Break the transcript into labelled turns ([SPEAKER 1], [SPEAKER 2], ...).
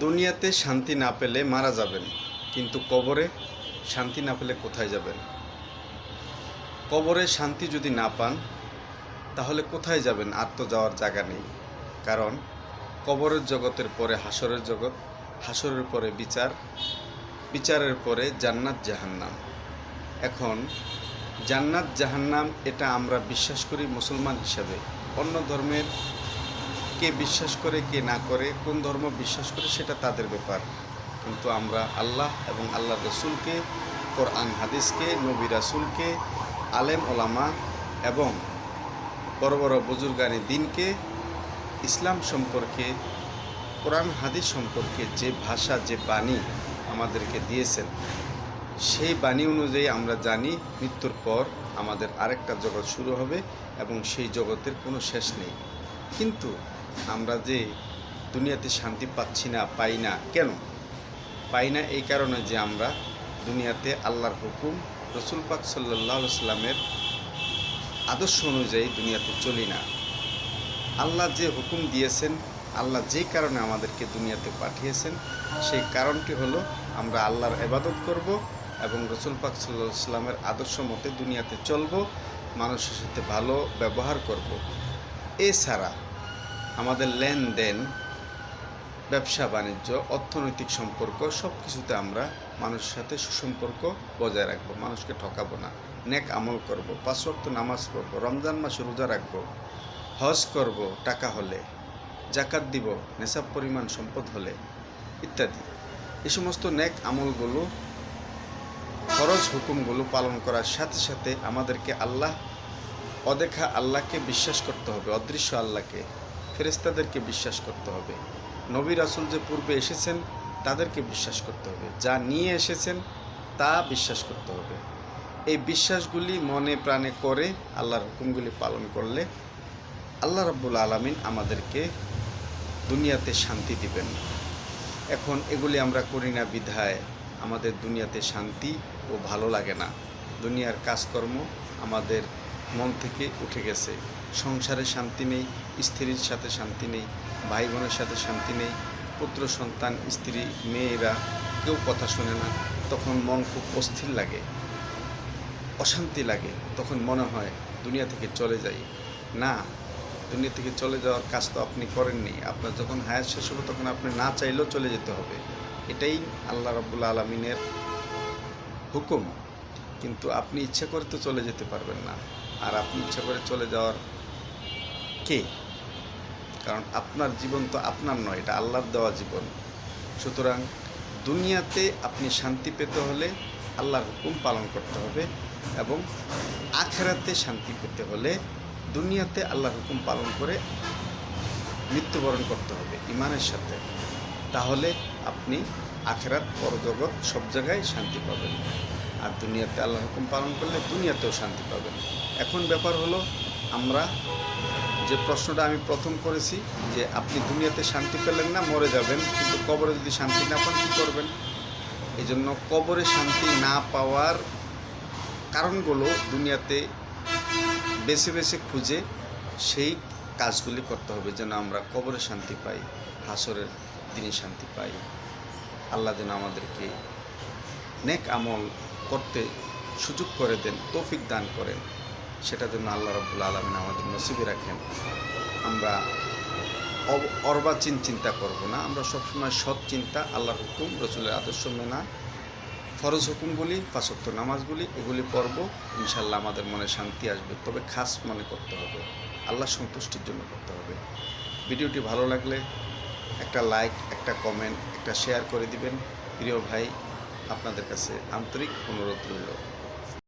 [SPEAKER 1] দুনিয়াতে শান্তি না পেলে মারা যাবেন, কিন্তু কবরে শান্তি না পেলে কোথায় যাবেন? কবরে শান্তি যদি না পান তাহলে কোথায় যাবেন? আর তো যাওয়ার জায়গা নেই। কারণ কবরের জগতের পরে হাসরের জগৎ, হাসরের পরে বিচার, বিচারের পরে জান্নাত জাহান্নাম। এখন জান্নাত জাহান্নাম এটা আমরা বিশ্বাস করি মুসলমান হিসাবে। অন্য ধর্মের কে বিশ্বাস করে কে না করে, কোন ধর্ম বিশ্বাস করে সেটা তাদের ব্যাপার। কিন্তু আমরা আল্লাহ এবং আল্লাহ রসুলকে, কোরআন হাদিসকে, নবী রাসুলকে, আলেম ওলামা এবং বড় বড় বুজুর্গানি দিনকে, ইসলাম সম্পর্কে, কোরআন হাদিস সম্পর্কে যে ভাষা, যে বাণী আমাদেরকে দিয়েছেন, সেই বাণী অনুযায়ী আমরা জানি মৃত্যুর পর আমাদের আরেকটা জগৎ শুরু হবে এবং সেই জগতের কোনো শেষ নেই। কিন্তু আমরা যে দুনিয়াতে শান্তি পাচ্ছি না, পাই না কেন? পাই না এই কারণে যে আমরা দুনিয়াতে আল্লাহর হুকুম, রসুল পাক সাল্লাল্লাহু আলাইহি সাল্লামের আদর্শ অনুযায়ী দুনিয়াতে চলি না। আল্লাহ যে হুকুম দিয়েছেন, আল্লাহ যেই কারণে আমাদেরকে দুনিয়াতে পাঠিয়েছেন, সেই কারণটি হলো আমরা আল্লাহর ইবাদত করব এবং রসুল পাক সাল্লাল্লাহু আলাইহি সাল্লামের আদর্শ মতে দুনিয়াতে চলব, মানুষের সাথে ভালো ব্যবহার করব। এছাড়া আমাদের লেনদেন, ব্যবসা বাণিজ্য, অর্থনৈতিক সম্পর্ক সব কিছুতে আমরা মানুষের সাথে সুসম্পর্ক বজায় রাখবো, মানুষকে ঠকাবো না, নেক আমল করব, 5 ওয়াক্ত নামাজ পড়ব, রমজান মাসে রোজা রাখবো, হজ করব টাকা হলে, জাকাত দিব নেশাব পরিমাণ সম্পদ হলে, ইত্যাদি। এই সমস্ত নেক আমলগুলো, ফরজ হুকুমগুলো পালন করার সাথে সাথে আমাদেরকে আল্লাহ, অদেখা আল্লাহকে বিশ্বাস করতে হবে, অদৃশ্য আল্লাহকে, ফেরেশতাদেরকে বিশ্বাস করতে হবে, নবী রাসূল যে পূর্বে এসেছেন তাদেরকে বিশ্বাস করতে হবে, যা নিয়ে এসেছেন তা বিশ্বাস করতে হবে। এই বিশ্বাসগুলি মনে প্রাণে করে আল্লাহর হুকুমগুলি পালন করলে আল্লাহ রাব্বুল আলামিন আমাদেরকে দুনিয়াতে শান্তি দিবেন। এখন এগুলি আমরা করি না বিধায় আমাদের দুনিয়াতে শান্তি ও ভালো লাগে না। দুনিয়ার কাজকর্ম আমাদের মন থেকে উঠে গেছে। সংসারে শান্তি নেই, স্ত্রীর সাথে শান্তি নেই, ভাই বোনের সাথে শান্তি নেই, পুত্র সন্তান, স্ত্রী, মেয়েরা কেউ কথা শোনে না। তখন মন খুব অস্থির লাগে, অশান্তি লাগে। তখন মনে হয় দুনিয়া থেকে চলে যাই। না, দুনিয়া থেকে চলে যাওয়ার কাজ তো আপনি করেননি। আপনার যখন হায়াত শেষ হবে তখন আপনি না চাইলেও চলে যেতে হবে। এটাই আল্লাহ রাব্বুল আলামিনের হুকুম। কিন্তু আপনি ইচ্ছা করে তো চলে যেতে পারবেন না। আর আপনি ইচ্ছা করে চলে যাওয়ার কে? কারণ আপনার জীবন তো আপনার নয়, এটা আল্লাহর দেওয়া জীবন। সুতরাং দুনিয়াতে আপনি শান্তি পেতে হলে আল্লাহর হুকুম পালন করতে হবে এবং আখিরাতে শান্তি পেতে হলে দুনিয়াতে আল্লাহর হুকুম পালন করে মৃত্যুবরণ করতে হবে ঈমানের সাথে। তাহলে আপনি আখিরাত, পরজগৎ সব জায়গায় শান্তি পাবেন। আর দুনিয়াতে আল্লাহর হুকুম পালন করলে দুনিয়াতেও শান্তি পাবেন। এখন ব্যাপার হলো, আমরা যে প্রশ্নটা আমি প্রথম করেছি যে আপনি দুনিয়াতে শান্তি পেলেন না, মরে যাবেন, কিন্তু কবরে যদি শান্তি না পান কী করবেন? এই জন্য কবরে শান্তি না পাওয়ার কারণগুলো দুনিয়াতে বেছে বেছে খুঁজে সেই কাজগুলি করতে হবে যেন আমরা কবরে শান্তি পাই, হাসরের দিনে শান্তি পাই। আল্লাহ যেন আমাদেরকে নেক আমল করতে সুযোগ করে দেন, তৌফিক দান করেন। সেটা যেন আল্লাহ রাব্বুল আলামিন আমাদের নসিবে রাখেন। আমরা অর্বাচীন চিন্তা করব না, আমরা সবসময় সৎ চিন্তা, আল্লাহর হুকুম, রসুলের আদর্শ মেনা, ফরজ হুকুমগুলি, 5 ওয়াক্ত নামাজগুলি এগুলি পড়ব, ইনশাআল্লাহ আমাদের মনে শান্তি আসবে। তবে খাস মনে করতে হবে, আল্লাহ সন্তুষ্টির জন্য করতে হবে। ভিডিওটি ভালো লাগলে একটা লাইক, একটা কমেন্ট, একটা শেয়ার করে দিবেন। প্রিয় ভাই, আপনাদের কাছে আন্তরিক অনুরোধ রইল।